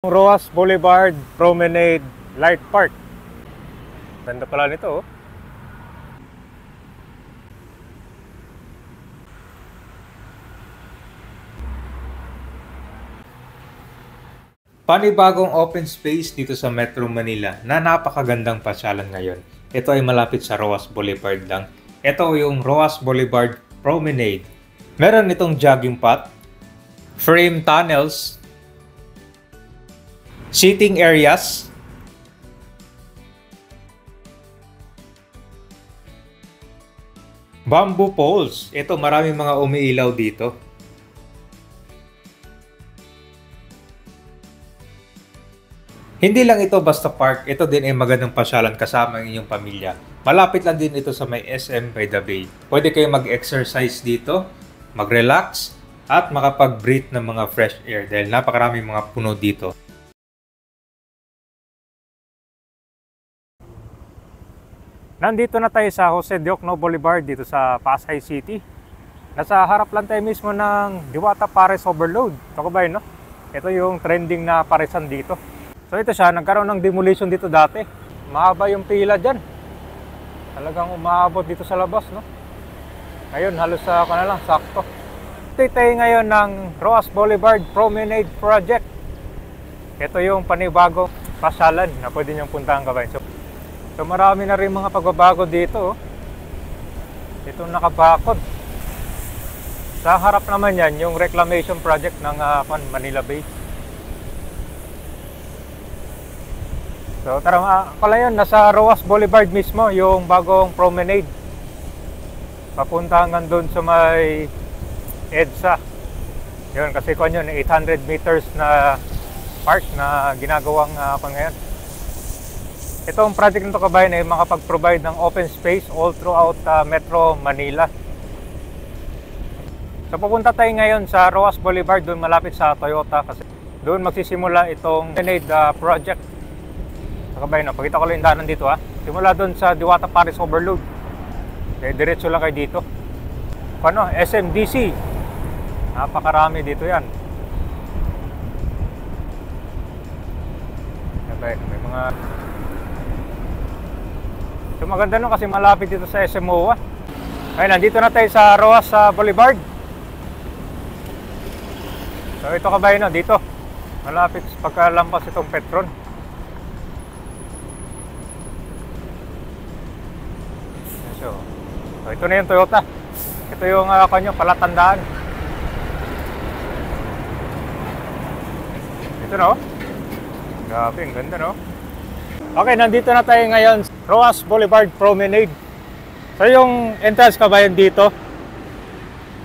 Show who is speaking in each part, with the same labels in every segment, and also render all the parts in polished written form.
Speaker 1: Roas Boulevard Promenade Light Park. Ganda pala nito, oh. Panibagong open space dito sa Metro Manila na napakagandang pasyalan ngayon. Ito ay malapit sa Roas Boulevard lang. Ito yung Roas Boulevard Promenade. Meron itong jogging path, frame tunnels, seating areas, bamboo poles. Ito, maraming mga umiilaw dito. Hindi lang ito basta park, ito din ay magandang pasyalan kasama ang inyong pamilya. Malapit lang din ito sa may SM by the Bay. Pwede kayo mag-exercise dito, mag-relax, at makapag-breathe ng mga fresh air dahil napakaraming mga puno dito. Nandito na tayo sa Jose Diokno Boulevard dito sa Pasay City. Nasa harap lang tayo mismo ng Diwata Pares Overload. Ito ba yun, no? Ito yung trending na paresan dito. So ito siya, nagkaroon ng demolition dito dati. Mahaba yung pila dyan. Talagang umaabot dito sa labas, no? Ngayon, halos sa lang, sakto. Ito tayo ngayon ng Roas Boulevard Promenade Project. Ito yung panibago pasyalan na pwede niyong puntahan kabayan. So marami na rin mga pagbabago dito, oh. Ito nakabakod. Sa harap naman yan, yung reclamation project ng Manila Bay. So tara, pala yun, nasa Roas Boulevard mismo, yung bagong promenade. Papunta hanggang doon sa may EDSA. Yun, kasi kung yun, 800 meters na park na ginagawang ngayon. Itong project nito kabayan ay makapag-provide ng open space all throughout Metro Manila. So pupunta tayo ngayon sa Roas Boulevard, doon malapit sa Toyota kasi doon magsisimula itong promenade project. So kabayan, pakita ko lang yung daanan dito, ha. Simula doon sa Diwata Pares Overload. Okay, diretso lang kayo dito. Ano, SMDC. Napakarami dito yan. Kabayan, may mga... So maganda no kasi malapit dito sa SMOA. Ayun, nandito na tayo sa Roas Boulevard. So ito kabayan, no, dito. Malapit pagkalampas itong Petron. So ito na yung Toyota. Ito yung kanyo palatandaan. Ito no. Grabe, ang ganda no. Okay, nandito na tayo ngayon sa Roas Boulevard Promenade. So yung entrance kabayan dito.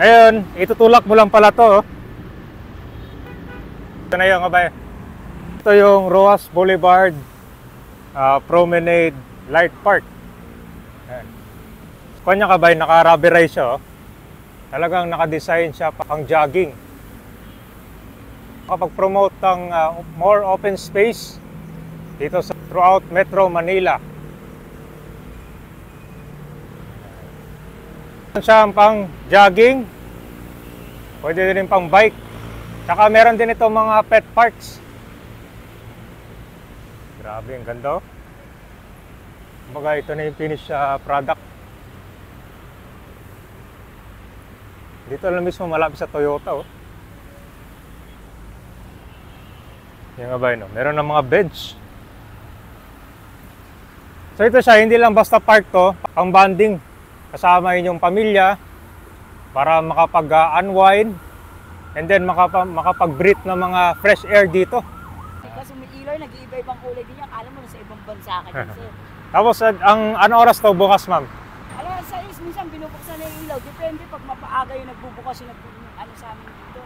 Speaker 1: Ngayon, itutulak mo lang pala to, oh. Ito na yung kabayan. Ito yung Roas Boulevard Promenade Light Park. Ayan. Kanya kabayan, naka-rubberized siya, oh. Talagang naka-design siya pang jogging. Kapag-promote ng more open space dito sa throughout Metro Manila. Siya pang jogging, pwede din pang bike. Saka meron din ito mga pet parks. Grabe, ang ganda, oh. Kumbaga ito na yung finished product. Dito lang mismo malapit sa Toyota, oh. Yan nga ba yun, oh. Meron ng mga bench. So ito siya, hindi lang basta park to, pang bonding kasama inyong pamilya para makapag-unwind and then makapag-breathe ng mga fresh air dito.
Speaker 2: Kasi may ilaw, nag-iiba-ibang kulay din yan. Alam mo na sa ibang bansa ka din, sir.
Speaker 1: Tapos, ano oras to bukas, ma'am?
Speaker 2: Alam, sa minsan binubuksan na yung ilaw. Depende pag mapaaga yung nagbubukas yung sa amin dito.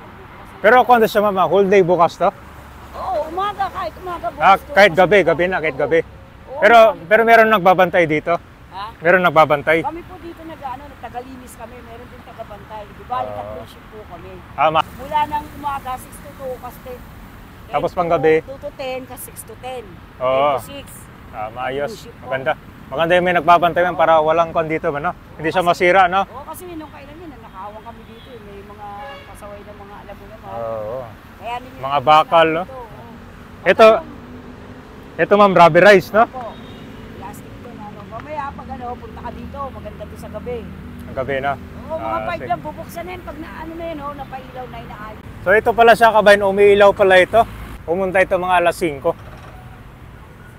Speaker 1: Pero kung siya, ma'am, whole day bukas to?
Speaker 2: Oo, umaga, kahit umaga bukas to.
Speaker 1: Kahit gabi na, kahit gabi.
Speaker 2: Oo,
Speaker 1: Pero meron nagbabantay dito?
Speaker 2: ha?
Speaker 1: Meron nagbabantay?
Speaker 2: Kami po dito nagtagalinis kami. Meron din tagabantay. Di ba, tatlong shift po kami. Mula ng umaga, 6 to 2, kasi
Speaker 1: Tapos pang gabi?
Speaker 2: 2 to 10, kasi 6 to 10.
Speaker 1: Oo.
Speaker 2: 10 to 6.
Speaker 1: Maayos. Maganda. Maganda yung may nagbabantay man para walang kon dito, no? Hindi siya masira, no?
Speaker 2: Oo, kasi nung kailan yun, nakahawang kami dito. May mga pasaway na mga alam mo naman.
Speaker 1: Oo.
Speaker 2: Kaya
Speaker 1: Mga bakal, no? Ito ma'am, rubberized, no?
Speaker 2: Po, plastic to na ano. Mamaya pag ano, punta ka dito, maganda to sa gabi.
Speaker 1: Ang gabi na.
Speaker 2: Oo, mga pipe
Speaker 1: sige.
Speaker 2: lang, bubuksan na yun. Pag na ano na yun, oh, napailaw na inaayos.
Speaker 1: So ito pala siya kabayan, umiilaw pala ito. Pumunta ito mga alas 5.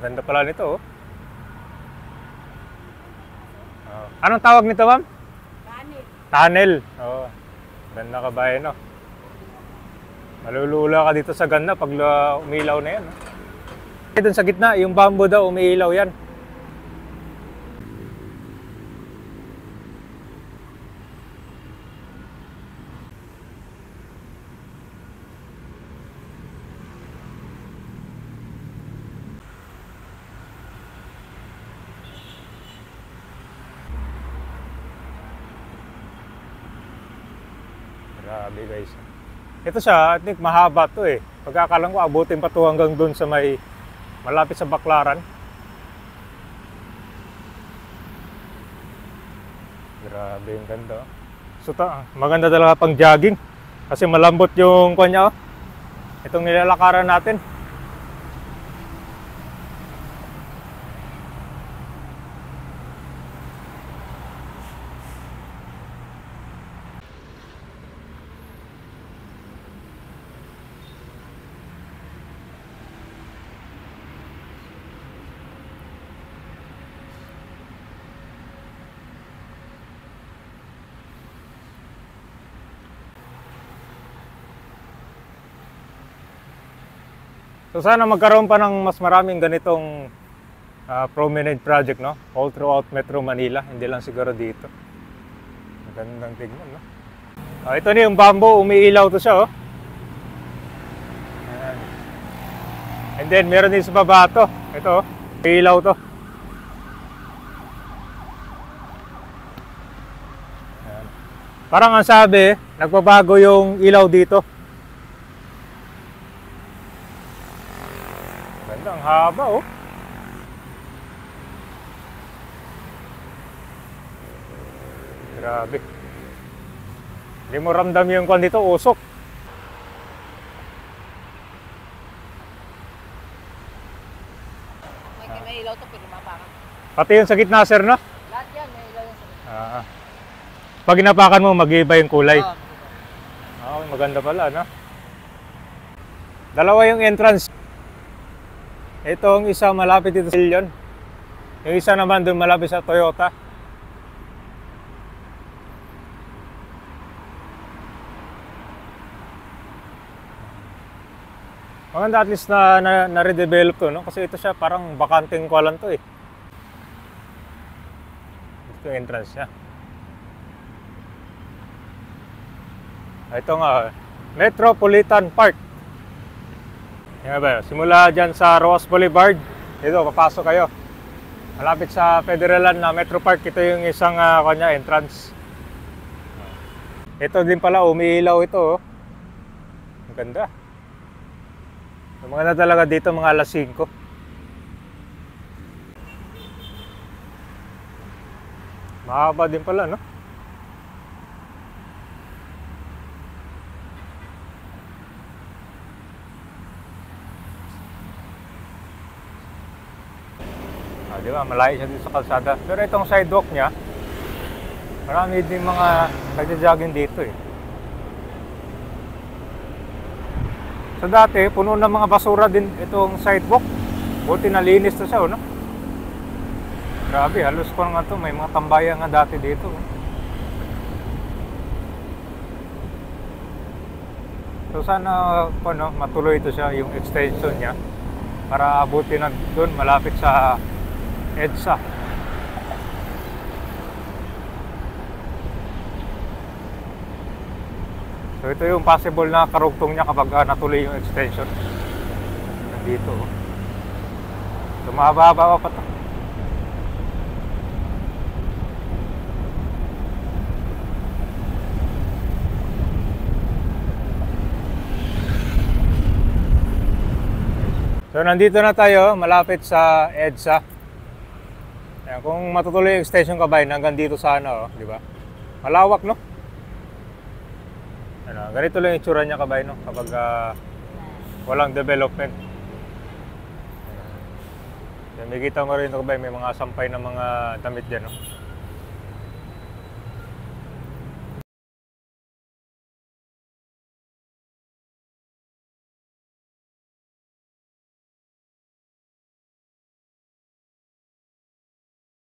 Speaker 1: Ganda pala nito, oh. Anong tawag nito, ma'am?
Speaker 2: Kanit.
Speaker 1: Tunnel. Oo. Ganda kabayan, no? Malulula ka dito sa ganda pag umiilaw na yan, no? Doon sa gitna, yung bamboo daw, umiilaw yan. Grabe guys. Ito siya, I think mahaba to eh. Pagkakalang ko, abutin pa to hanggang doon sa may malapit sa Baklaran. Grabe yung ganda. So maganda talaga pang jogging. Kasi malambot yung kanya, oh. Itong nilalakaran natin. So sana magkaroon pa ng mas maraming ganitong promenade project, no? All throughout Metro Manila, hindi lang siguro dito. Magandang tignan, no? Ito na yung bamboo, umiilaw to siya, oh. Ayan. And then meron din sa baba to. Ito, oh, umiilaw to. Ayan. Parang ang sabi, nagbabago yung ilaw dito. Ganda, ang haba, oh. Grabe. Hindi mo ramdam yung kwan dito, usok.
Speaker 2: May ilaw to, pero mapakan.
Speaker 1: Pati yung sa gitna, sir, no?
Speaker 2: Lahat yan, may ilaw yan sa
Speaker 1: Pag inapakan mo, mag-iiba yung kulay.
Speaker 2: Oo.
Speaker 1: Maganda pala, no? Dalawa yung entrance. Itong isa malapit dito sa Leon. Yung isa naman doon malapit sa Toyota. Maganda at least na redevelop to, no? Kasi ito siya parang bakanting kwalan to eh. Ito yung entrance niya. Ito nga, Metropolitan Park. Yan ba? Simula dyan sa Roas Boulevard, dito papasok kayo. Malapit sa Federalan na Metro Park, ito yung isang kanya entrance. Ito din pala, umiilaw ito, oh. Ang ganda. Maganda talaga dito mga alas 5. Mahaba din pala, no? Di ba? Malayo siya dito sa kalsada. Pero itong sidewalk niya, marami din mga nagja-jogging dito eh. So dati, puno ng mga basura din itong sidewalk. Buti nalinis na siya, no? Grabe, halos ko nga to. May mga tambayan nga dati dito. So sana matuloy ito siya, yung extension niya. Para abutin na doon, malapit sa EDSA. So ito yung possible na karugtong niya kapag natuloy yung extension. Nandito. So mahaba-haba pa to. So nandito na tayo, malapit sa EDSA. Ayan, kung matutuloy yung extension kabayan hanggang dito sa ano, di ba? Malawak, no? Ano, ganito lang yung itsura niya kabayan, no? Kapag walang development. Yan, may kita mo rin, kabay, may mga sampay na mga damit dyan, no?